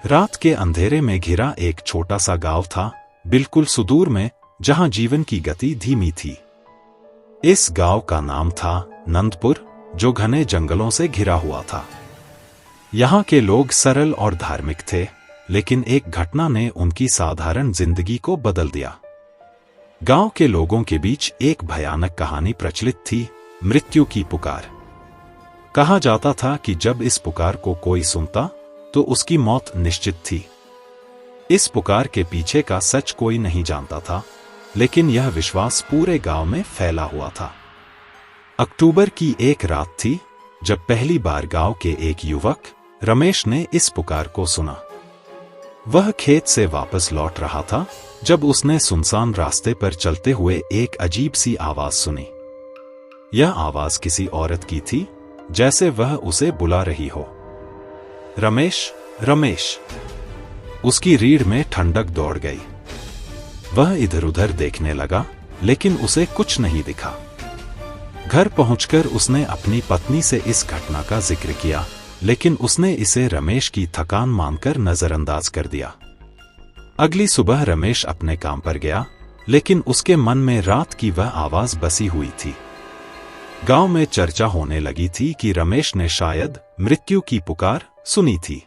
रात के अंधेरे में घिरा एक छोटा सा गांव था, बिल्कुल सुदूर में, जहां जीवन की गति धीमी थी। इस गांव का नाम था नंदपुर, जो घने जंगलों से घिरा हुआ था। यहां के लोग सरल और धार्मिक थे, लेकिन एक घटना ने उनकी साधारण जिंदगी को बदल दिया। गांव के लोगों के बीच एक भयानक कहानी प्रचलित थी, मृत्यु की पुकार। कहा जाता था कि जब इस पुकार को कोई सुनता तो उसकी मौत निश्चित थी। इस पुकार के पीछे का सच कोई नहीं जानता था, लेकिन यह विश्वास पूरे गांव में फैला हुआ था। अक्टूबर की एक रात थी, जब पहली बार गांव के एक युवक रमेश ने इस पुकार को सुना। वह खेत से वापस लौट रहा था, जब उसने सुनसान रास्ते पर चलते हुए एक अजीब सी आवाज सुनी। यह आवाज किसी औरत की थी, जैसे वह उसे बुला रही हो। रमेश, रमेश। उसकी रीढ़ में ठंडक दौड़ गई। वह इधर उधर देखने लगा, लेकिन उसे कुछ नहीं दिखा। घर पहुंचकर उसने अपनी पत्नी से इस घटना का जिक्र किया, लेकिन उसने इसे रमेश की थकान मानकर नजरअंदाज कर दिया। अगली सुबह रमेश अपने काम पर गया, लेकिन उसके मन में रात की वह आवाज बसी हुई थी। गांव में चर्चा होने लगी थी कि रमेश ने शायद मृत्यु की पुकार सुनी थी।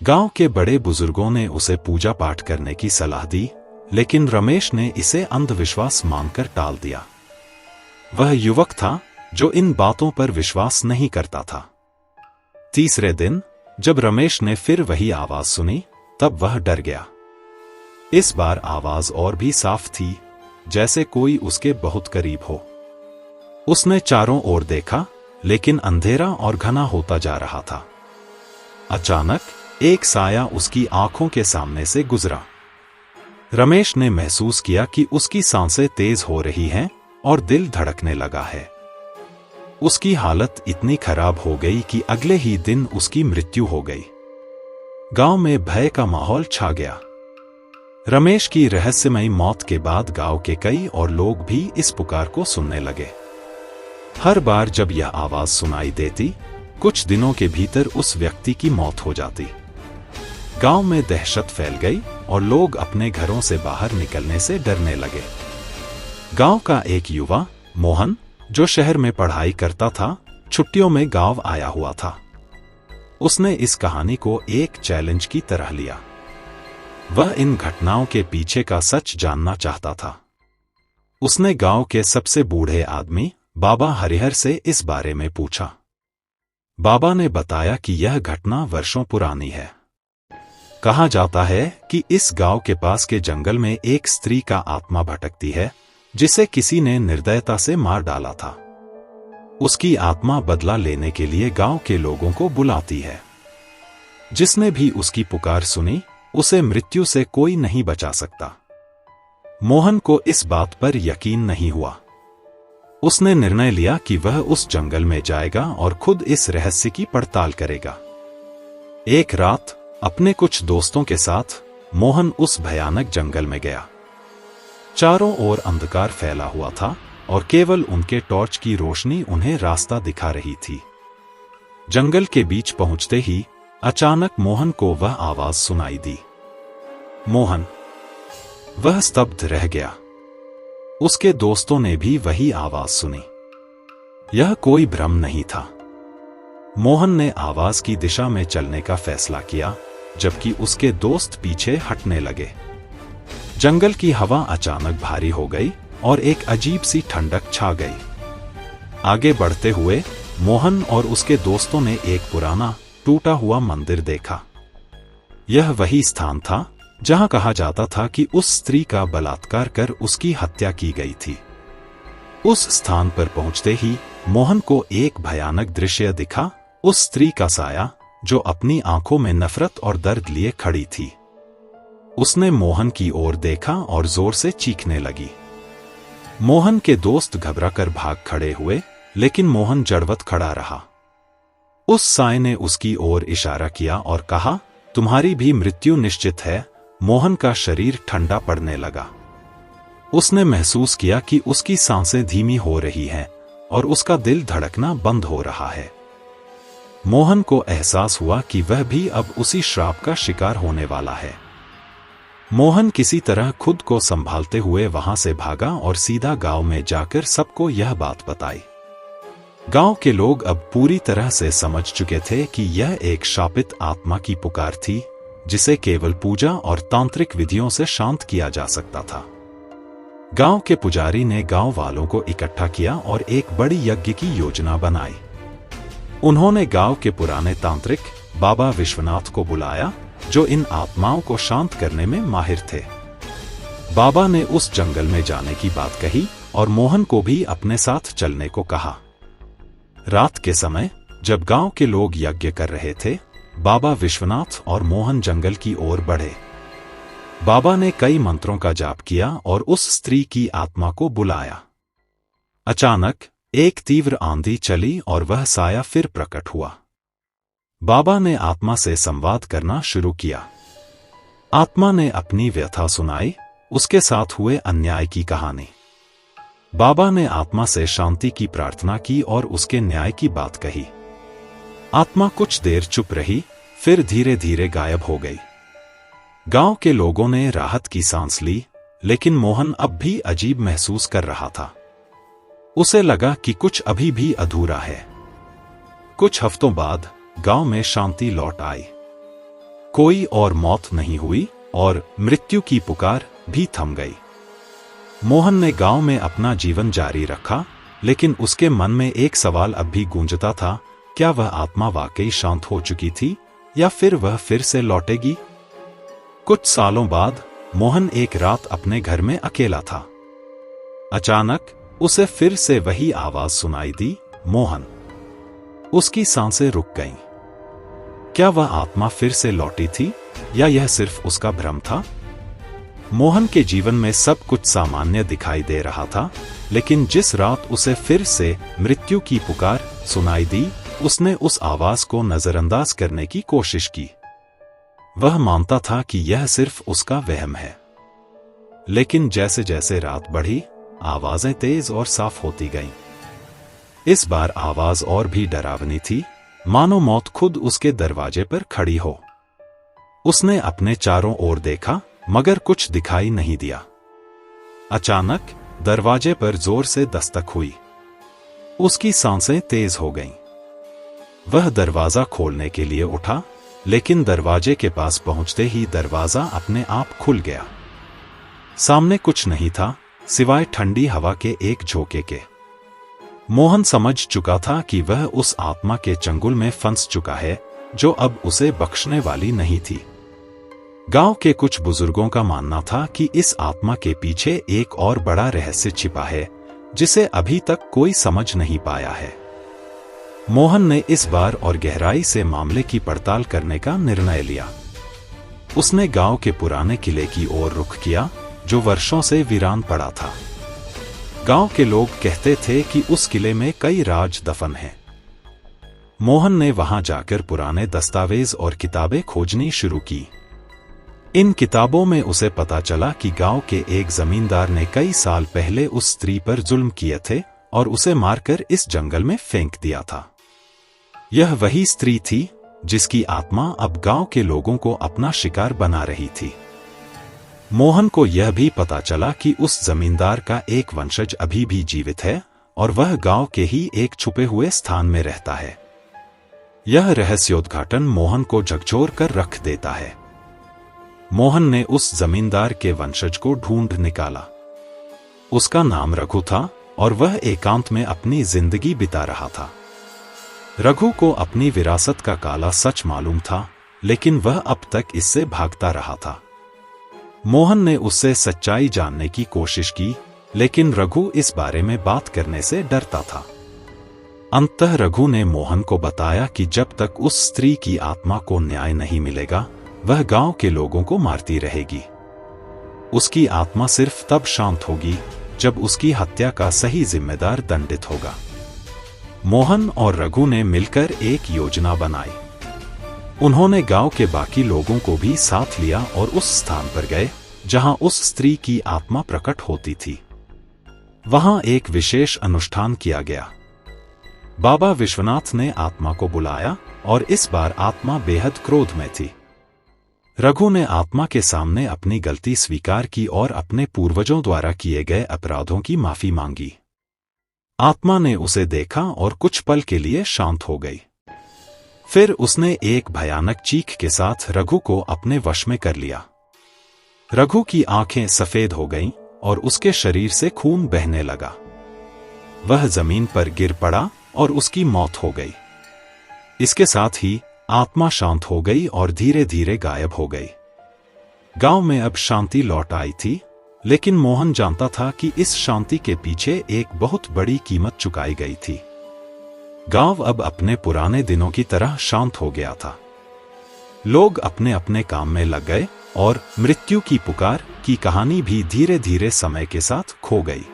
गांव के बड़े बुजुर्गों ने उसे पूजा पाठ करने की सलाह दी, लेकिन रमेश ने इसे अंधविश्वास मानकर टाल दिया। वह युवक था जो इन बातों पर विश्वास नहीं करता था। तीसरे दिन जब रमेश ने फिर वही आवाज सुनी, तब वह डर गया। इस बार आवाज और भी साफ थी, जैसे कोई उसके बहुत करीब हो। उसने चारों ओर देखा, लेकिन अंधेरा और घना होता जा रहा था। अचानक एक साया उसकी आंखों के सामने से गुजरा। रमेश ने महसूस किया कि उसकी सांसें तेज हो रही हैं और दिल धड़कने लगा है। उसकी हालत इतनी खराब हो गई कि अगले ही दिन उसकी मृत्यु हो गई। गांव में भय का माहौल छा गया। रमेश की रहस्यमयी मौत के बाद गांव के कई और लोग भी इस पुकार को सुनने लगे। हर बार जब यह आवाज सुनाई देती, कुछ दिनों के भीतर उस व्यक्ति की मौत हो जाती। गांव में दहशत फैल गई और लोग अपने घरों से बाहर निकलने से डरने लगे। गांव का एक युवा, मोहन, जो शहर में पढ़ाई करता था, छुट्टियों में गांव आया हुआ था। उसने इस कहानी को एक चैलेंज की तरह लिया। वह इन घटनाओं के पीछे का सच जानना चाहता था। उसने गांव के सबसे बूढ़े आदमी बाबा हरिहर से इस बारे में पूछा। बाबा ने बताया कि यह घटना वर्षों पुरानी है। कहा जाता है कि इस गांव के पास के जंगल में एक स्त्री का आत्मा भटकती है, जिसे किसी ने निर्दयता से मार डाला था। उसकी आत्मा बदला लेने के लिए गांव के लोगों को बुलाती है। जिसने भी उसकी पुकार सुनी, उसे मृत्यु से कोई नहीं बचा सकता। मोहन को इस बात पर यकीन नहीं हुआ। उसने निर्णय लिया कि वह उस जंगल में जाएगा और खुद इस रहस्य की पड़ताल करेगा। एक रात अपने कुछ दोस्तों के साथ मोहन उस भयानक जंगल में गया। चारों ओर अंधकार फैला हुआ था और केवल उनके टॉर्च की रोशनी उन्हें रास्ता दिखा रही थी। जंगल के बीच पहुंचते ही अचानक मोहन को वह आवाज सुनाई दी। मोहन! वह स्तब्ध रह गया। उसके दोस्तों ने भी वही आवाज सुनी। यह कोई भ्रम नहीं था। मोहन ने आवाज की दिशा में चलने का फैसला किया, जबकि उसके दोस्त पीछे हटने लगे। जंगल की हवा अचानक भारी हो गई और एक अजीब सी ठंडक छा गई। आगे बढ़ते हुए मोहन और उसके दोस्तों ने एक पुराना, टूटा हुआ मंदिर देखा। यह वही स्थान था जहां कहा जाता था कि उस स्त्री का बलात्कार कर उसकी हत्या की गई थी। उस स्थान पर पहुंचते ही मोहन को एक भयानक दृश्य दिखा। उस स्त्री का साया, जो अपनी आंखों में नफरत और दर्द लिए खड़ी थी। उसने मोहन की ओर देखा और जोर से चीखने लगी। मोहन के दोस्त घबराकर भाग खड़े हुए, लेकिन मोहन जड़वत खड़ा रहा। उस साय ने उसकी ओर इशारा किया और कहा, तुम्हारी भी मृत्यु निश्चित है। मोहन का शरीर ठंडा पड़ने लगा। उसने महसूस किया कि उसकी सांसें धीमी हो रही हैं और उसका दिल धड़कना बंद हो रहा है। मोहन को एहसास हुआ कि वह भी अब उसी श्राप का शिकार होने वाला है। मोहन किसी तरह खुद को संभालते हुए वहां से भागा और सीधा गांव में जाकर सबको यह बात बताई। गांव के लोग अब पूरी तरह से समझ चुके थे कि यह एक शापित आत्मा की पुकार थी, जिसे केवल पूजा और तांत्रिक विधियों से शांत किया जा सकता था। गांव के पुजारी ने गांव वालों को इकट्ठा किया और एक बड़ी यज्ञ की योजना बनाई। उन्होंने गांव के पुराने तांत्रिक बाबा विश्वनाथ को बुलाया, जो इन आत्माओं को शांत करने में माहिर थे। बाबा ने उस जंगल में जाने की बात कही और मोहन को भी अपने साथ चलने को कहा। रात के समय जब गांव के लोग यज्ञ कर रहे थे, बाबा विश्वनाथ और मोहन जंगल की ओर बढ़े। बाबा ने कई मंत्रों का जाप किया और उस स्त्री की आत्मा को बुलाया। अचानक एक तीव्र आंधी चली और वह साया फिर प्रकट हुआ। बाबा ने आत्मा से संवाद करना शुरू किया। आत्मा ने अपनी व्यथा सुनाई, उसके साथ हुए अन्याय की कहानी। बाबा ने आत्मा से शांति की प्रार्थना की और उसके न्याय की बात कही। आत्मा कुछ देर चुप रही, फिर धीरे धीरे गायब हो गई। गांव के लोगों ने राहत की सांस ली, लेकिन मोहन अब भी अजीब महसूस कर रहा था। उसे लगा कि कुछ अभी भी अधूरा है। कुछ हफ्तों बाद गांव में शांति लौट आई। कोई और मौत नहीं हुई और मृत्यु की पुकार भी थम गई। मोहन ने गांव में अपना जीवन जारी रखा, लेकिन उसके मन में एक सवाल अब भी गूंजता था, क्या वह आत्मा वाकई शांत हो चुकी थी या फिर वह फिर से लौटेगी? कुछ सालों बाद मोहन एक रात अपने घर में अकेला था। अचानक उसे फिर से वही आवाज सुनाई दी, मोहन। उसकी सांसें रुक गईं। क्या वह आत्मा फिर से लौटी थी या यह सिर्फ उसका भ्रम था? मोहन के जीवन में सब कुछ सामान्य दिखाई दे रहा था, लेकिन जिस रात उसे फिर से मृत्यु की पुकार सुनाई दी, उसने उस आवाज को नजरअंदाज करने की कोशिश की। वह मानता था कि यह सिर्फ उसका वहम है। लेकिन जैसे जैसे रात बढ़ी, आवाजें तेज और साफ होती गईं। इस बार आवाज और भी डरावनी थी, मानो मौत खुद उसके दरवाजे पर खड़ी हो। उसने अपने चारों ओर देखा, मगर कुछ दिखाई नहीं दिया। अचानक दरवाजे पर जोर से दस्तक हुई। उसकी सांसें तेज हो गईं। वह दरवाजा खोलने के लिए उठा, लेकिन दरवाजे के पास पहुंचते ही दरवाजा अपने आप खुल गया। सामने कुछ नहीं था, सिवाय ठंडी हवा के एक झोंके के। मोहन समझ चुका था कि वह उस आत्मा के चंगुल में फंस चुका है, जो अब उसे बख्शने वाली नहीं थी। गांव के कुछ बुजुर्गों का मानना था कि इस आत्मा के पीछे एक और बड़ा रहस्य छिपा है, जिसे अभी तक कोई समझ नहीं पाया है। मोहन ने इस बार और गहराई से मामले की पड़ताल करने का निर्णय लिया। उसने गांव के पुराने किले की ओर रुख किया, जो वर्षों से वीरान पड़ा था। गांव के लोग कहते थे कि उस किले में कई राज दफन हैं। मोहन ने वहां जाकर पुराने दस्तावेज और किताबें खोजनी शुरू की। इन किताबों में उसे पता चला कि गांव के एक जमींदार ने कई साल पहले उस स्त्री पर जुल्म किए थे और उसे मारकर इस जंगल में फेंक दिया था। यह वही स्त्री थी जिसकी आत्मा अब गांव के लोगों को अपना शिकार बना रही थी। मोहन को यह भी पता चला कि उस जमींदार का एक वंशज अभी भी जीवित है और वह गांव के ही एक छुपे हुए स्थान में रहता है। यह रहस्योद्घाटन मोहन को झकझोर कर रख देता है। मोहन ने उस जमींदार के वंशज को ढूंढ निकाला। उसका नाम रघु था और वह एकांत में अपनी जिंदगी बिता रहा था। रघु को अपनी विरासत का काला सच मालूम था, लेकिन वह अब तक इससे भागता रहा था। मोहन ने उससे सच्चाई जानने की कोशिश की, लेकिन रघु इस बारे में बात करने से डरता था। अंततः रघु ने मोहन को बताया कि जब तक उस स्त्री की आत्मा को न्याय नहीं मिलेगा, वह गांव के लोगों को मारती रहेगी। उसकी आत्मा सिर्फ तब शांत होगी जब उसकी हत्या का सही जिम्मेदार दंडित होगा। मोहन और रघु ने मिलकर एक योजना बनाई। उन्होंने गांव के बाकी लोगों को भी साथ लिया और उस स्थान पर गए जहां उस स्त्री की आत्मा प्रकट होती थी। वहां एक विशेष अनुष्ठान किया गया। बाबा विश्वनाथ ने आत्मा को बुलाया और इस बार आत्मा बेहद क्रोध में थी। रघु ने आत्मा के सामने अपनी गलती स्वीकार की और अपने पूर्वजों द्वारा किए गए अपराधों की माफी मांगी। आत्मा ने उसे देखा और कुछ पल के लिए शांत हो गई। फिर उसने एक भयानक चीख के साथ रघु को अपने वश में कर लिया। रघु की आंखें सफेद हो गईं और उसके शरीर से खून बहने लगा। वह जमीन पर गिर पड़ा और उसकी मौत हो गई। इसके साथ ही आत्मा शांत हो गई और धीरे धीरे गायब हो गई। गांव में अब शांति लौट आई थी, लेकिन मोहन जानता था कि इस शांति के पीछे एक बहुत बड़ी कीमत चुकाई गई थी। गांव अब अपने पुराने दिनों की तरह शांत हो गया था। लोग अपने अपने काम में लग गए और मृत्यु की पुकार की कहानी भी धीरे धीरे समय के साथ खो गई।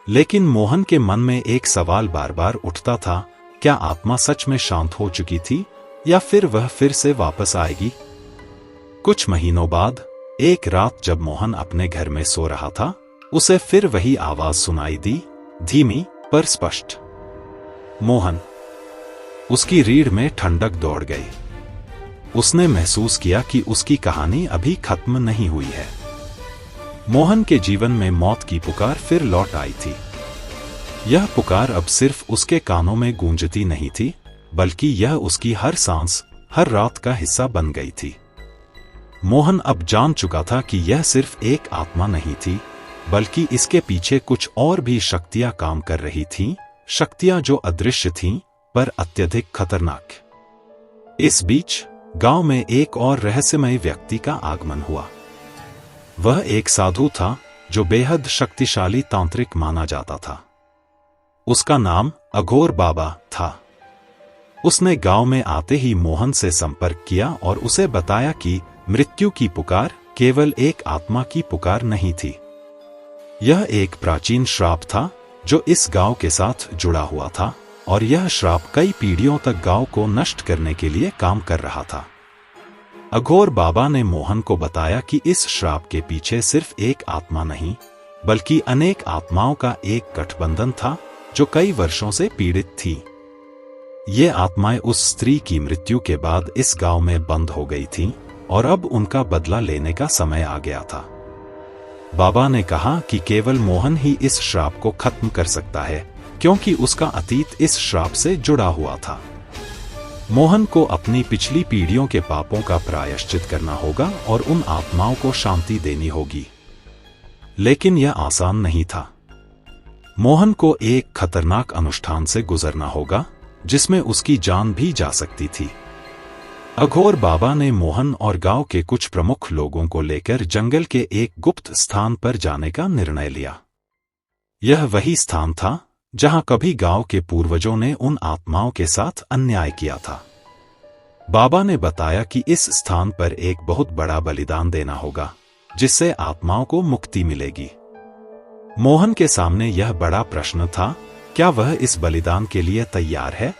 लेकिन मोहन के मन में एक सवाल बार बार उठता था, क्या आत्मा सच में शांत हो चुकी थी या फिर वह फिर से वापस आएगी? कुछ महीनों बाद एक रात जब मोहन अपने घर में सो रहा था, उसे फिर वही आवाज सुनाई दी, धीमी पर स्पष्ट। मोहन। उसकी रीढ़ में ठंडक दौड़ गई। उसने महसूस किया कि उसकी कहानी अभी खत्म नहीं हुई है। मोहन के जीवन में मौत की पुकार फिर लौट आई थी। यह पुकार अब सिर्फ उसके कानों में गूंजती नहीं थी, बल्कि यह उसकी हर सांस, हर रात का हिस्सा बन गई थी। मोहन अब जान चुका था कि यह सिर्फ एक आत्मा नहीं थी, बल्कि इसके पीछे कुछ और भी शक्तियां काम कर रही थीं, शक्तियां जो अदृश्य थीं पर अत्यधिक खतरनाक। इस बीच गांव में एक और रहस्यमय व्यक्ति का आगमन हुआ। वह एक साधु था जो बेहद शक्तिशाली तांत्रिक माना जाता था। उसका नाम अघोर बाबा था। उसने गांव में आते ही मोहन से संपर्क किया और उसे बताया कि मृत्यु की पुकार केवल एक आत्मा की पुकार नहीं थी। यह एक प्राचीन श्राप था जो इस गांव के साथ जुड़ा हुआ था, और यह श्राप कई पीढ़ियों तक गांव को नष्ट करने के लिए काम कर रहा था। अघोर बाबा ने मोहन को बताया कि इस श्राप के पीछे सिर्फ एक आत्मा नहीं, बल्कि अनेक आत्माओं का एक गठबंधन था जो कई वर्षों से पीड़ित थी। ये आत्माएं उस स्त्री की मृत्यु के बाद इस गांव में बंद हो गई थीं और अब उनका बदला लेने का समय आ गया था। बाबा ने कहा कि केवल मोहन ही इस श्राप को खत्म कर सकता है, क्योंकि उसका अतीत इस श्राप से जुड़ा हुआ था। मोहन को अपनी पिछली पीढ़ियों के पापों का प्रायश्चित करना होगा और उन आत्माओं को शांति देनी होगी। लेकिन यह आसान नहीं था। मोहन को एक खतरनाक अनुष्ठान से गुजरना होगा, जिसमें उसकी जान भी जा सकती थी। अघोर बाबा ने मोहन और गांव के कुछ प्रमुख लोगों को लेकर जंगल के एक गुप्त स्थान पर जाने का निर्णय लिया। यह वही स्थान था जहां कभी गांव के पूर्वजों ने उन आत्माओं के साथ अन्याय किया था। बाबा ने बताया कि इस स्थान पर एक बहुत बड़ा बलिदान देना होगा, जिससे आत्माओं को मुक्ति मिलेगी। मोहन के सामने यह बड़ा प्रश्न था, क्या वह इस बलिदान के लिए तैयार है?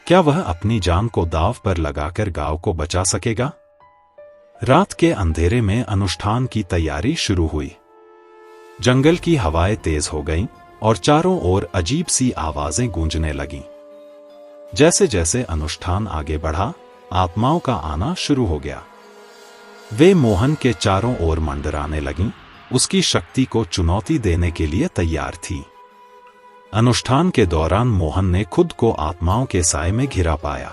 क्या वह अपनी जान को दांव पर लगाकर गांव को बचा सकेगा? रात के अंधेरे में अनुष्ठान की तैयारी शुरू हुई। जंगल की हवाएं तेज हो गईं और चारों ओर अजीब सी आवाजें गूंजने लगीं। जैसे जैसे अनुष्ठान आगे बढ़ा, आत्माओं का आना शुरू हो गया। वे मोहन के चारों ओर मंडराने लगीं, उसकी शक्ति को चुनौती देने के लिए तैयार थी। अनुष्ठान के दौरान मोहन ने खुद को आत्माओं के साए में घिरा पाया।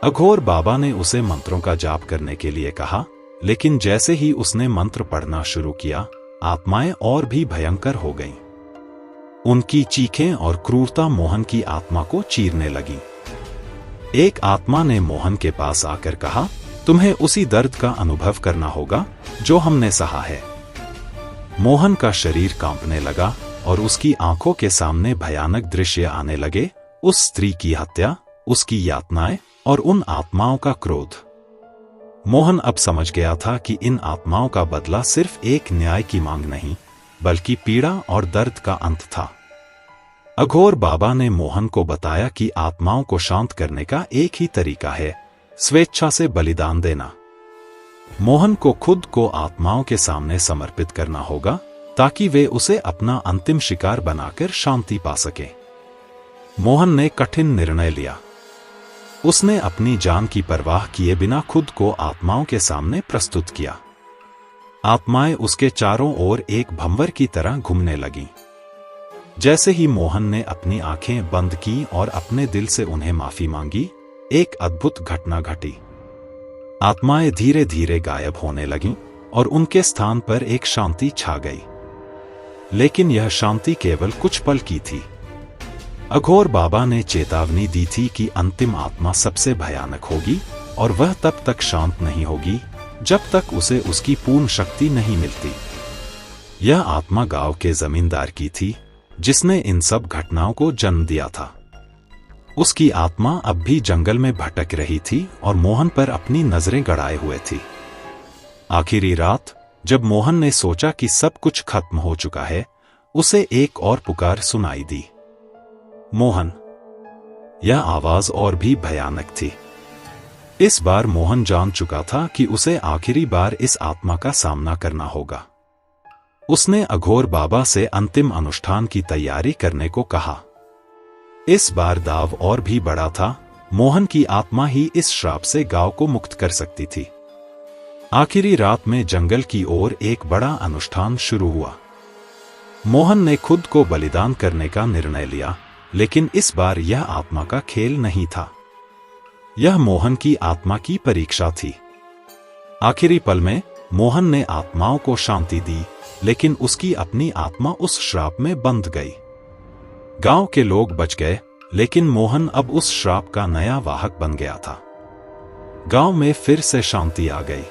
अघोर बाबा ने उसे मंत्रों का जाप करने के लिए कहा, लेकिन जैसे ही उसने मंत्र पढ़ना शुरू किया, आत्माएं और भी भयंकर हो गईं। उनकी चीखें और क्रूरता मोहन की आत्मा को चीरने लगी। एक आत्मा ने मोहन के पास आकर कहा, तुम्हें उसी दर्द का अनुभव करना होगा जो हमने सहा है। मोहन का शरीर कांपने लगा और उसकी आंखों के सामने भयानक दृश्य आने लगे, उस स्त्री की हत्या, उसकी यातनाएं और उन आत्माओं का क्रोध। मोहन अब समझ गया था कि इन आत्माओं का बदला सिर्फ एक न्याय की मांग नहीं, बल्कि पीड़ा और दर्द का अंत था। अघोर बाबा ने मोहन को बताया कि आत्माओं को शांत करने का एक ही तरीका है, स्वेच्छा से बलिदान देना। मोहन को खुद को आत्माओं के सामने समर्पित करना होगा, ताकि वे उसे अपना अंतिम शिकार बनाकर शांति पा सके। मोहन ने कठिन निर्णय लिया। उसने अपनी जान की परवाह किए बिना खुद को आत्माओं के सामने प्रस्तुत किया। आत्माएं उसके चारों ओर एक भंवर की तरह घूमने लगीं। जैसे ही मोहन ने अपनी आंखें बंद की और अपने दिल से उन्हें माफी मांगी, एक अद्भुत घटना घटी। आत्माएं धीरे धीरे गायब होने लगीं और उनके स्थान पर एक शांति छा गई। लेकिन यह शांति केवल कुछ पल की थी। अघोर बाबा ने चेतावनी दी थी कि अंतिम आत्मा सबसे भयानक होगी और वह तब तक शांत नहीं होगी जब तक उसे उसकी पूर्ण शक्ति नहीं मिलती। यह आत्मा गांव के जमींदार की थी, जिसने इन सब घटनाओं को जन्म दिया था। उसकी आत्मा अब भी जंगल में भटक रही थी और मोहन पर अपनी नजरें गड़ाए हुए थी। आखिरी रात, जब मोहन ने सोचा कि सब कुछ खत्म हो चुका है, उसे एक और पुकार सुनाई दी। मोहन! यह आवाज और भी भयानक थी। इस बार मोहन जान चुका था कि उसे आखिरी बार इस आत्मा का सामना करना होगा। उसने अघोर बाबा से अंतिम अनुष्ठान की तैयारी करने को कहा। इस बार दाव और भी बड़ा था। मोहन की आत्मा ही इस श्राप से गांव को मुक्त कर सकती थी। आखिरी रात में जंगल की ओर एक बड़ा अनुष्ठान शुरू हुआ। मोहन ने खुद को बलिदान करने का निर्णय लिया, लेकिन इस बार यह आत्मा का खेल नहीं था। यह मोहन की आत्मा की परीक्षा थी। आखिरी पल में मोहन ने आत्माओं को शांति दी, लेकिन उसकी अपनी आत्मा उस श्राप में बंध गई। गांव के लोग बच गए, लेकिन मोहन अब उस श्राप का नया वाहक बन गया था। गांव में फिर से शांति आ गई।